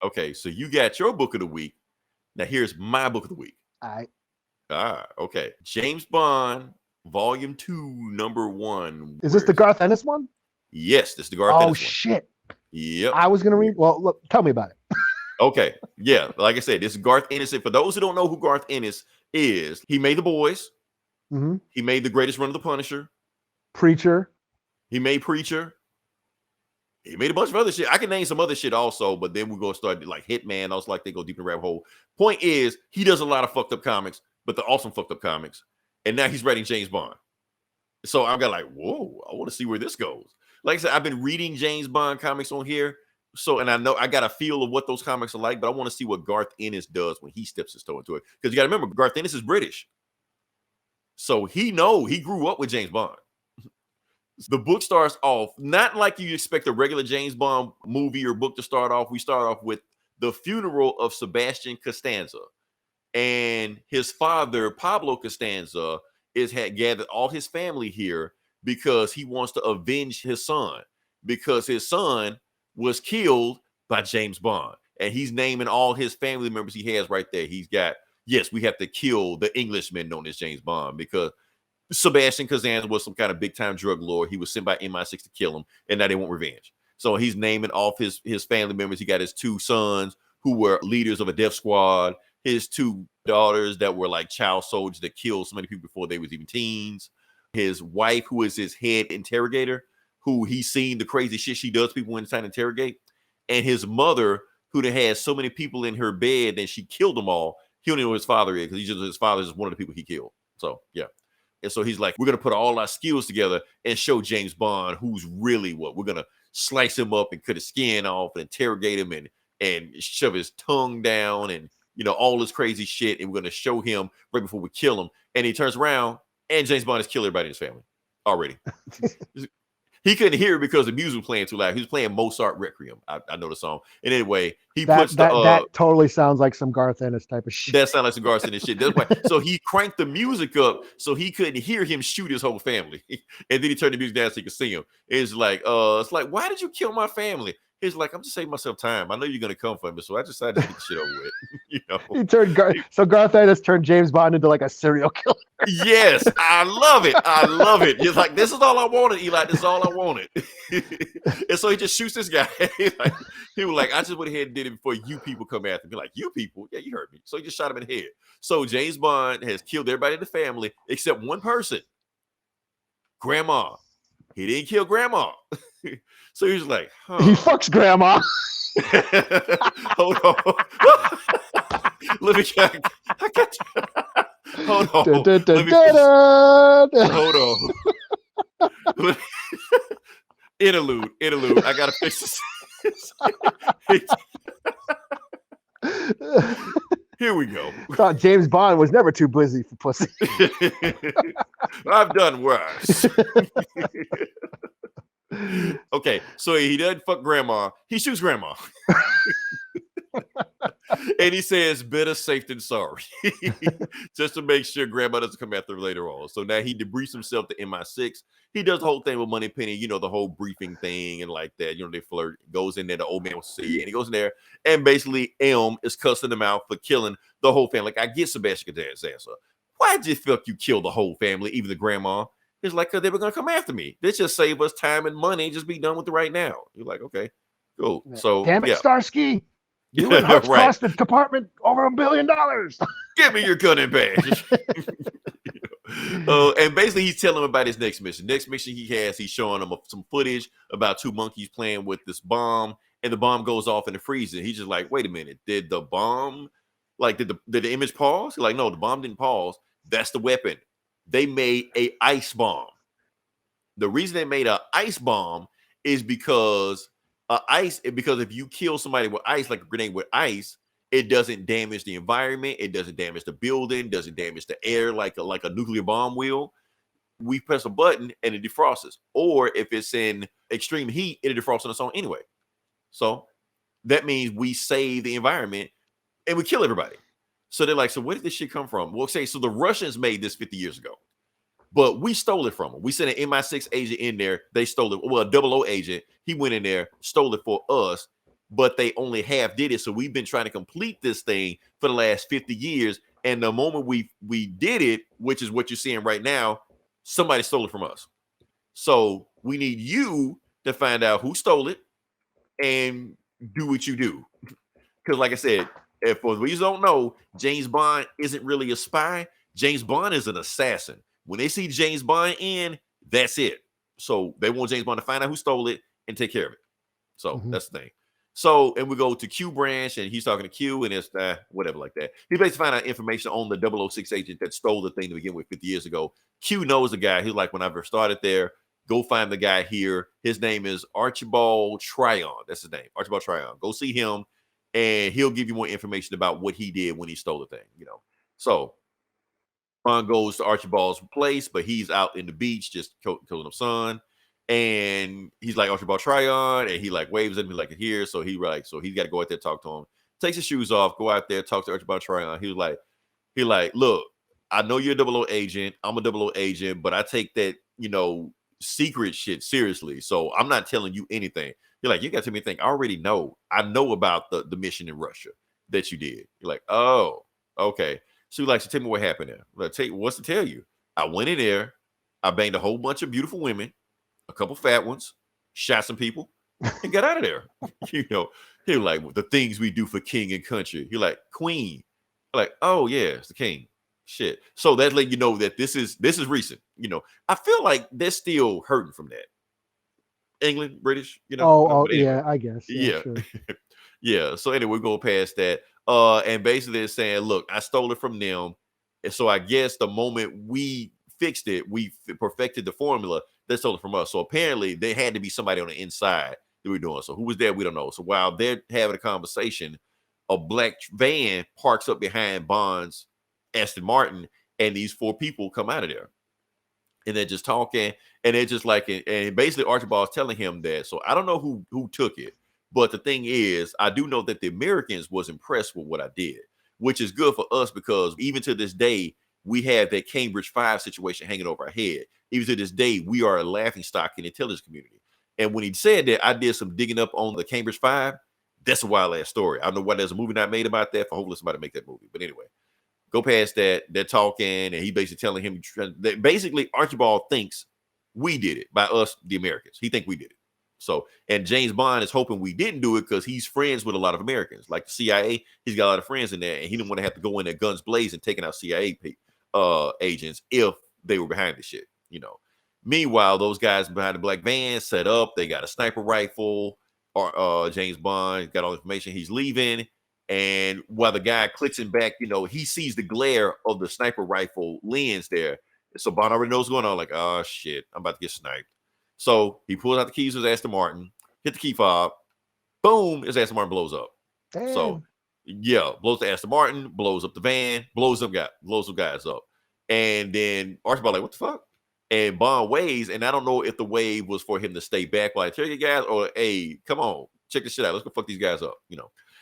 Okay, so you got your book of the week. Now here's my book of the week. All right. Okay. James Bond, Volume 2, Number 1. Is this Where the is it? Garth Ennis one? Yes, this is the Garth Oh Ennis one. shit! Yep. I was gonna read. Well, look, tell me about it. Okay. Yeah, like I said, this is Garth Ennis. And for those who don't know who Garth Ennis is, he made The Boys. Mm-hmm. He made The Greatest Run of the Punisher. Preacher. He made Preacher. He made a bunch of other shit. I can name some other shit also, but then we're gonna start like Hitman. I was like, they go deep in the rabbit hole. Point is, he does a lot of fucked up comics, but they're awesome fucked up comics. And now he's writing James Bond. So I got like, whoa, I want to see where this goes. Like I said, I've been reading James Bond comics on here. So, and I know I got a feel of what those comics are like, but I want to see what Garth Ennis does when he steps his toe into it. Because you got to remember, Garth Ennis is British. So he grew up with James Bond. The book starts off not like you expect a regular James Bond movie or book to start off. We start off with the funeral of Sebastian Costanza, and his father Pablo Costanza had gathered all his family here because he wants to avenge his son, because his son was killed by James Bond, and he's naming all his family members he has right there. He's got, yes, we have to kill the Englishman known as James Bond because Sebastian Costanza was some kind of big time drug lord. He was sent by MI6 to kill him, and now they want revenge. So he's naming off his family members. He got his 2 sons who were leaders of a death squad, his 2 daughters that were like child soldiers that killed so many people before they was even teens, his wife who is his head interrogator, who he's seen the crazy shit she does to people when it's time to interrogate, and his mother who has so many people in her bed and she killed them all. He don't know who his father is because his father is one of the people he killed. So yeah. And so he's like, we're going to put all our skills together and show James Bond who's really what. We're going to slice him up and cut his skin off and interrogate him and shove his tongue down and, you know, all this crazy shit. And we're going to show him right before we kill him. And he turns around and James Bond has killed everybody in his family already. He couldn't hear it because the music was playing too loud. He was playing Mozart Requiem. I know the song. And anyway, that totally sounds like some Garth Ennis type of shit. That sounds like some Garth Ennis shit. That's why. So he cranked the music up so he couldn't hear him shoot his whole family. And then he turned the music down so he could see him. It's like, why did you kill my family? He's like, I'm just saving myself time. I know you're gonna come for me, so I decided to get the shit over with. You know, he turned Garth Ennis turned James Bond into like a serial killer. Yes, I love it. I love it. He's like, this is all I wanted, Eli. This is all I wanted. And so he just shoots this guy. He was like, I just went ahead and did it before you people come after me. Like, you people? Yeah, you heard me. So he just shot him in the head. So James Bond has killed everybody in the family except one person, Grandma. He didn't kill Grandma. So he was like, huh. He fucks Grandma. Hold on. Let me check. I got you. Hold on. Hold on. Interlude. I gotta fix this. Here we go. Thought James Bond was never too busy for pussy. I've done worse. Okay, so he doesn't fuck Grandma. He shoots Grandma. And he says, better safe than sorry. Just to make sure Grandma doesn't come after later on. So now he debriefs himself to MI6. He does the whole thing with Moneypenny, you know, the whole briefing thing and like that. You know, they flirt. Goes in there, the old man will see, and he goes in there, and basically Elm is cussing him out for killing the whole family. Like, I get Sebastian Costanza's answer. Why'd you fuck you kill the whole family, even the grandma? It's like, because they were going to come after me. They just save us time and money. Just be done with it right now. You're like, okay, cool. So, damn it, yeah. Starsky. You and Hutch cost the department over $1 billion. Give me your gun and badge. And basically, he's telling him about his next mission. Next mission he has, he's showing him some footage about 2 monkeys playing with this bomb, and the bomb goes off in the freezer. He's just like, wait a minute, did the bomb, like, did the image pause? He's like, no, the bomb didn't pause. That's the weapon. They made a ice bomb. The reason they made an ice bomb is because if you kill somebody with ice, like a grenade with ice, it doesn't damage the environment. It doesn't damage the building. Doesn't damage the air like a nuclear bomb will. We press a button and it defrosts. Or if it's in extreme heat, it'll defrost on its own anyway. So that means we save the environment and we kill everybody. So they're like, so where did this shit come from? Well, so the Russians made this 50 years ago, but we stole it from them. We sent an MI6 agent in there. They stole it. Well, a 00 agent. He went in there, stole it for us. but they only half did it. So we've been trying to complete this thing for the last 50 years. And the moment we did it, which is what you're seeing right now, somebody stole it from us. So we need you to find out who stole it and do what you do. Because, like I said, if for those don't know, James Bond isn't really a spy. James Bond is an assassin. When they see James Bond in, that's it. So they want James Bond to find out who stole it and take care of it. So that's the thing. So, and we go to Q branch, and he's talking to Q, and it's whatever like that. He basically find out information on the 006 agent that stole the thing to begin with 50 years ago. Q knows the guy. He's like, when I first started there, go find the guy here. His name is Archibald Tryon. That's his name, Archibald Tryon. Go see him, and he'll give you more information about what he did when he stole the thing. So Bond goes to Archibald's place, but he's out in the beach just killing his son. And he's like, Archibald Tryon, and he like waves at me like here. So he's got to go out there, talk to him, takes his shoes off, go out there, talk to Archibald Tryon. He like, look, I know you're a 00 agent. I'm a 00 agent, but I take that, secret shit seriously. So I'm not telling you anything. You're like, you got to me think, I already know. I know about the mission in Russia that you did. You're like, oh, okay. So you're like, so tell me what happened there. Like, what's to tell you? I went in there, I banged a whole bunch of beautiful women, a couple fat ones, shot some people, and got out of there. He was like, the things we do for king and country. He like, queen. Like, oh yeah, it's the king. Shit. So that's letting you know that this is recent. I feel like they're still hurting from that. England, British, anyway. Yeah, I guess. Yeah. Sure. Yeah. So anyway, we go past that. And basically it's saying, look, I stole it from them. And so I guess the moment we fixed it, we perfected the formula, they stole it from us. So apparently there had to be somebody on the inside that we're doing. So who was there? We don't know. So while they're having a conversation, a black van parks up behind Bond's Aston Martin, and these 4 people come out of there. And they're just talking, and they're just like, and basically Archibald's telling him that. So I don't know who took it, but the thing is, I do know that the Americans was impressed with what I did, which is good for us because even to this day, we have that Cambridge 5 situation hanging over our head. Even to this day, we are a laughingstock in the intelligence community. And when he said that, I did some digging up on the Cambridge 5. That's a wild ass story. I don't know why there's a movie not made about that. For hopefully somebody make that movie. But anyway, go past that. They're talking, and he basically telling him that basically Archibald thinks we did it by us, the Americans. He think we did it. So, and James Bond is hoping we didn't do it because he's friends with a lot of Americans, like the CIA. He's got a lot of friends in there, and he didn't want to have to go in there guns blazing, taking out CIA agents if they were behind the shit. Meanwhile, those guys behind the black van set up. They got a sniper rifle. James Bond got all the information. He's leaving. And while the guy clicks him back, he sees the glare of the sniper rifle lens there. So Bond already knows what's going on. Like, oh, shit, I'm about to get sniped. So he pulls out the keys to his Aston Martin, hit the key fob. Boom, his Aston Martin blows up. Damn. So, yeah, blows the Aston Martin, blows up the van, blows some guys up. And then Archibald like, what the fuck? And Bond waves, and I don't know if the wave was for him to stay back while I tell you guys, or hey, come on, check this shit out. Let's go fuck these guys up,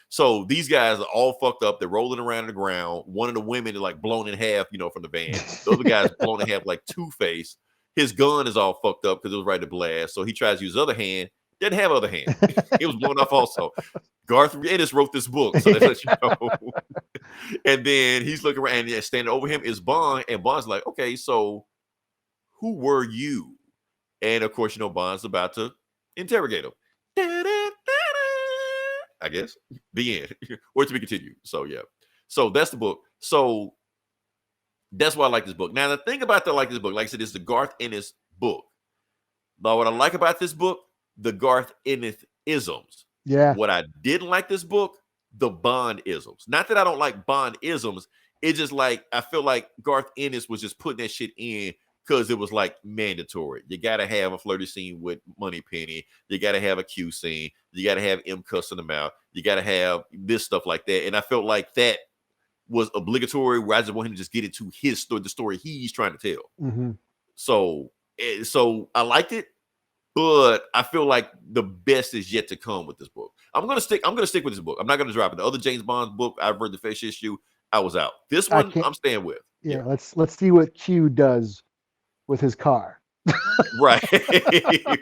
So these guys are all fucked up. They're rolling around on the ground. One of the women is like blown in half, from the van. The other guy's blown in half like Two-Face. His gun is all fucked up because it was ready to blast. So he tries to use his other hand. Didn't have other hand. It was blown off also. Garth Ennis wrote this book, so that's what you know. And then he's looking around, and standing over him is Bond, and Bond's like, okay, so who were you? And of course, Bond's about to interrogate him. I guess the end, or to be continued. So yeah, so that's the book. So that's why I like this book. Now the thing about that I like this book, like I said, it's the Garth Ennis book. Now what I like about this book, the Garth Ennis isms. Yeah. What I didn't like this book, the Bond isms. Not that I don't like Bond isms. It's just like I feel like Garth Ennis was just putting that shit in because it was like mandatory. You got to have a flirty scene with Moneypenny. You got to have a Q scene. You got to have M cussing them out. You got to have this stuff like that. And I felt like that was obligatory where I just want him to just get into his story, the story he's trying to tell. Mm-hmm. So I liked it, but I feel like the best is yet to come with this book. I'm gonna stick with this book. I'm not gonna drop it. The other James Bond book, I've read the first issue. I was out. This one, I'm staying with. Yeah, let's see what Q does with his car. Right.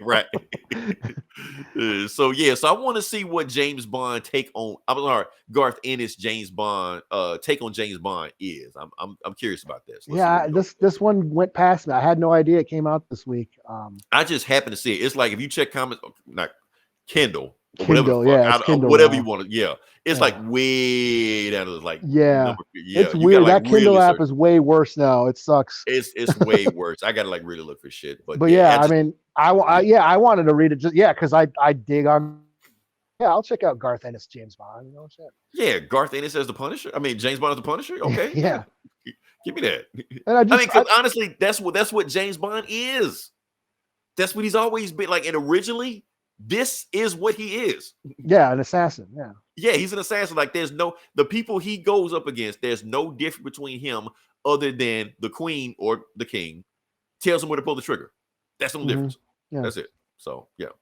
Right. So yeah, so I want to see what James Bond take on. I'm sorry, Garth Ennis James Bond take on James Bond is. I'm curious about this. Let's see what Yeah, we go. this one went past me. I had no idea it came out this week. I just happened to see it. It's like if you check comments, not Kindle or whatever the Kindle, fuck, yeah, it's Kindle whatever you now. want to. Yeah, it's like Yeah. way down to like Yeah, number. Yeah, it's you got to weird. like That Kindle really app search. is way worse now. It sucks. It's way worse. I got to like really look for shit. But But yeah, yeah, I I just mean, yeah. I wanted to read it just because I dig on. Yeah, I'll check out Garth Ennis James Bond. You know shit. Yeah, Garth Ennis as the Punisher. I mean, James Bond as the Punisher. Okay, yeah, Yeah, give me that. and I mean, because honestly, that's what James Bond is. That's what he's always been like. And originally, this is what he is. yeah, an assassin. Yeah. Yeah, he's an assassin. Like, there's no the people he goes up against. There's no difference between him other than the queen or the king tells him where to pull the trigger. That's the only difference. Yeah. That's it. So yeah.